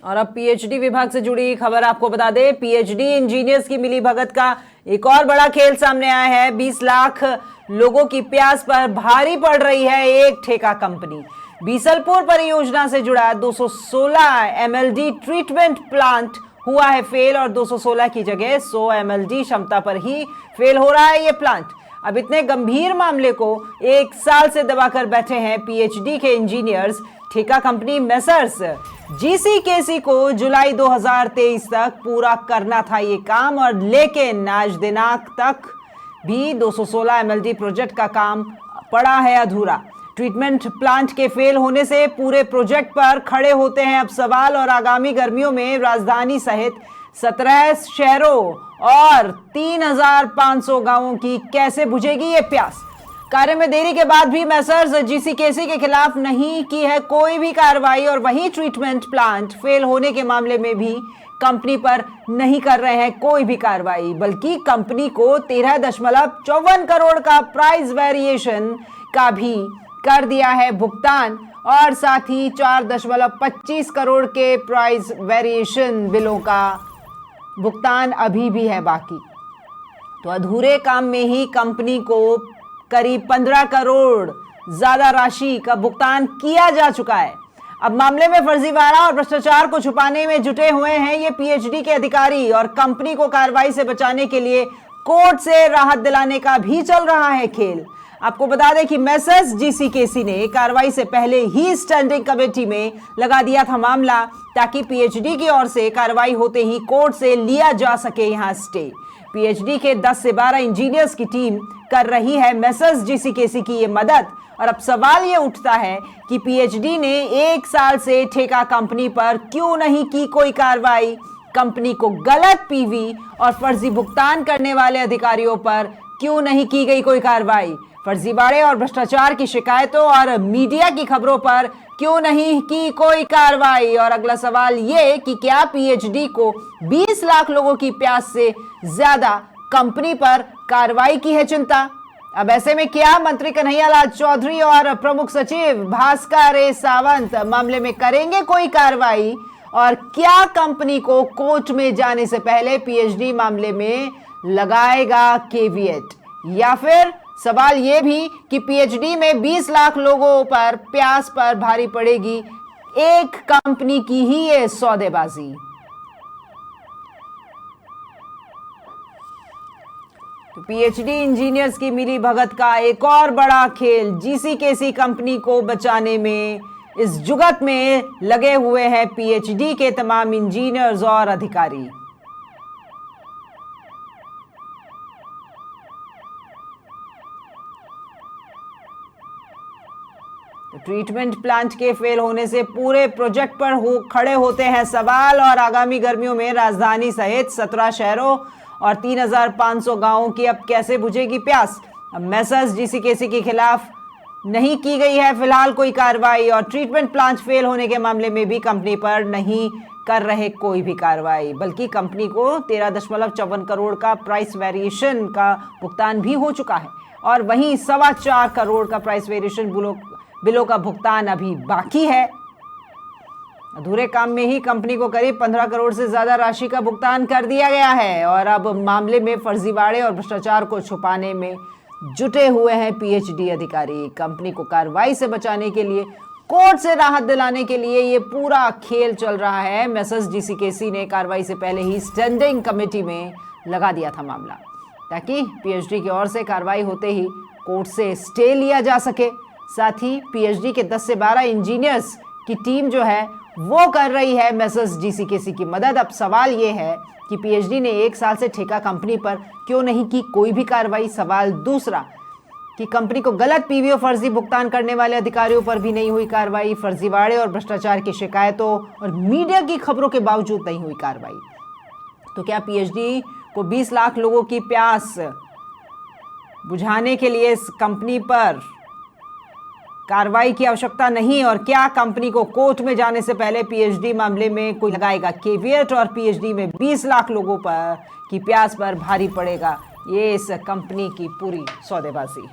और अब पीएचडी विभाग से जुड़ी खबर आपको बता दें, पीएचडी इंजीनियर्स की मिलीभगत का एक और बड़ा खेल सामने आया है। 20 लाख लोगों की प्यास पर भारी पड़ रही है एक ठेका कंपनी। बीसलपुर परियोजना से जुड़ा 216 एमएलडी ट्रीटमेंट प्लांट हुआ है फेल और 216 की जगह 100 एमएलडी क्षमता पर ही फेल हो रहा है ये प्लांट। अब इतने गंभीर मामले को एक साल से दबाकर बैठे हैं पीएचडी के इंजीनियर्स। ठेका कंपनी मेसर्स जीसीकेसी को जुलाई 2023 तक पूरा करना था ये काम, और लेकिन आज दिनांक तक भी 216 एमएलडी प्रोजेक्ट का काम पड़ा है अधूरा। ट्रीटमेंट प्लांट के फेल होने से पूरे प्रोजेक्ट पर खड़े होते हैं अब सवाल, और आगामी गर्मियों में राजधानी सहित 17 शहरों और 3,500 गांवों की कैसे बुझेगी ये प्यास। कार्य में देरी के बाद भी मेसर्स जीसीकेसी के खिलाफ नहीं की है कोई भी कार्रवाई, और वहीं ट्रीटमेंट प्लांट फेल होने के मामले में भी कंपनी पर नहीं कर रहे हैं कोई भी कार्रवाई, बल्कि कंपनी को 13.54 करोड़ का प्राइस वेरिएशन का भी कर दिया है भुगतान, और साथ ही 4.25 करोड़ के प्राइस वेरिएशन बिलों का भुगतान अभी भी है बाकी। तो अधूरे काम में ही कंपनी को करीब 15 करोड़ ज्यादा राशि का भुगतान किया जा चुका है। अब मामले में फर्जीवाड़ा और भ्रष्टाचार को छुपाने में जुटे हुए हैं ये पीएचडी के अधिकारी, और कंपनी को कार्रवाई से बचाने के लिए कोर्ट से राहत दिलाने का भी चल रहा है खेल। आपको बता दें कि मेसर्स जीसीकेसी ने कार्रवाई से पहले ही स्टैंडिंग कमेटी में लगा दिया था मामला, ताकि पीएचडी की ओर से कार्रवाई होते ही कोर्ट से लिया जा सके यहां स्टे। पीएचडी के 10 से 12 इंजीनियर्स की टीम कर रही है मेसर्स जीसीकेसी की ये मदद, और अब सवाल ये उठता है कि पीएचडी ने एक साल से ठेका कंपनी पर क्यों नहीं की कोई कार्रवाई। कंपनी को गलत पीवी और फर्जी भुगतान करने वाले अधिकारियों पर क्यों नहीं की गई कोई कार्रवाई। फर्जीवाड़े और भ्रष्टाचार की शिकायतों और मीडिया की खबरों पर क्यों नहीं की कोई कार्रवाई। और अगला सवाल ये कि क्या पीएचडी को 20 लाख लोगों की प्यास से ज्यादा कंपनी पर कार्रवाई की है चिंता। अब ऐसे में क्या मंत्री कन्हैयालाल चौधरी और प्रमुख सचिव भास्कर ए सावंत मामले में करेंगे कोई कार्रवाई, और क्या कंपनी को कोर्ट में जाने से पहले पीएचडी मामले में लगाएगा केवीएट, या फिर सवाल यह भी कि पीएचडी में 20 लाख लोगों पर प्यास पर भारी पड़ेगी एक कंपनी की ही ये सौदेबाजी। तो पीएचडी इंजीनियर्स की मिली भगत का एक और बड़ा खेल जीसीकेसी कंपनी को बचाने में इस जुगत में लगे हुए हैं पीएचडी के तमाम इंजीनियर्स और अधिकारी। ट्रीटमेंट प्लांट के फेल होने से पूरे प्रोजेक्ट पर खड़े होते हैं सवाल, और आगामी गर्मियों में राजधानी सहित 17 शहरों और 3,500 गांवों की अब कैसे बुझेगी प्यास। अब मेसर्स जीसीकेसी के खिलाफ नहीं की गई है फिलहाल कोई कार्रवाई, और ट्रीटमेंट प्लांट फेल होने के मामले में भी कंपनी पर नहीं कर रहे कोई भी कार्रवाई, बल्कि कंपनी को 13.54 करोड़ का प्राइस वेरिएशन का भुगतान भी हो चुका है, और वहीं 4.25 करोड़ का प्राइस वेरिएशन बिलों का भुगतान अभी बाकी है। अधूरे काम में ही कंपनी को करीब 15 करोड़ से ज्यादा राशि का भुगतान कर दिया गया है, और अब मामले में फर्जीवाड़े और भ्रष्टाचार को छुपाने में जुटे हुए हैं पीएचडी अधिकारी। कंपनी को कार्रवाई से बचाने के लिए, कोर्ट से राहत दिलाने के लिए ये पूरा खेल चल रहा है। मेसर्स जीसीकेसी ने कार्रवाई से पहले ही स्टैंडिंग कमेटी में लगा दिया था मामला, ताकि पीएचडी की ओर से कार्रवाई होते ही कोर्ट से स्टे लिया जा सके। साथ ही पीएचडी के 10 से 12 इंजीनियर्स की टीम जो है वो कर रही है मेसर्स जीसीकेसी की मदद। अब सवाल ये है कि पीएचडी ने एक साल से ठेका कंपनी पर क्यों नहीं की कोई भी कार्रवाई। सवाल दूसरा कि कंपनी को गलत पीवी और फर्जी भुगतान करने वाले अधिकारियों पर भी नहीं हुई कार्रवाई। फर्जीवाड़े और भ्रष्टाचार की शिकायतों और मीडिया की खबरों के बावजूद नहीं हुई कार्रवाई। तो क्या पीएचडी को 20 लाख लोगों की प्यास बुझाने के लिए इस कंपनी पर कार्रवाई की आवश्यकता नहीं, और क्या कंपनी को कोर्ट में जाने से पहले पीएचडी मामले में कोई लगाएगा केवीएट, और पीएचडी में 20 लाख लोगों पर की प्यास पर भारी पड़ेगा ये इस कंपनी की पूरी सौदेबाजी।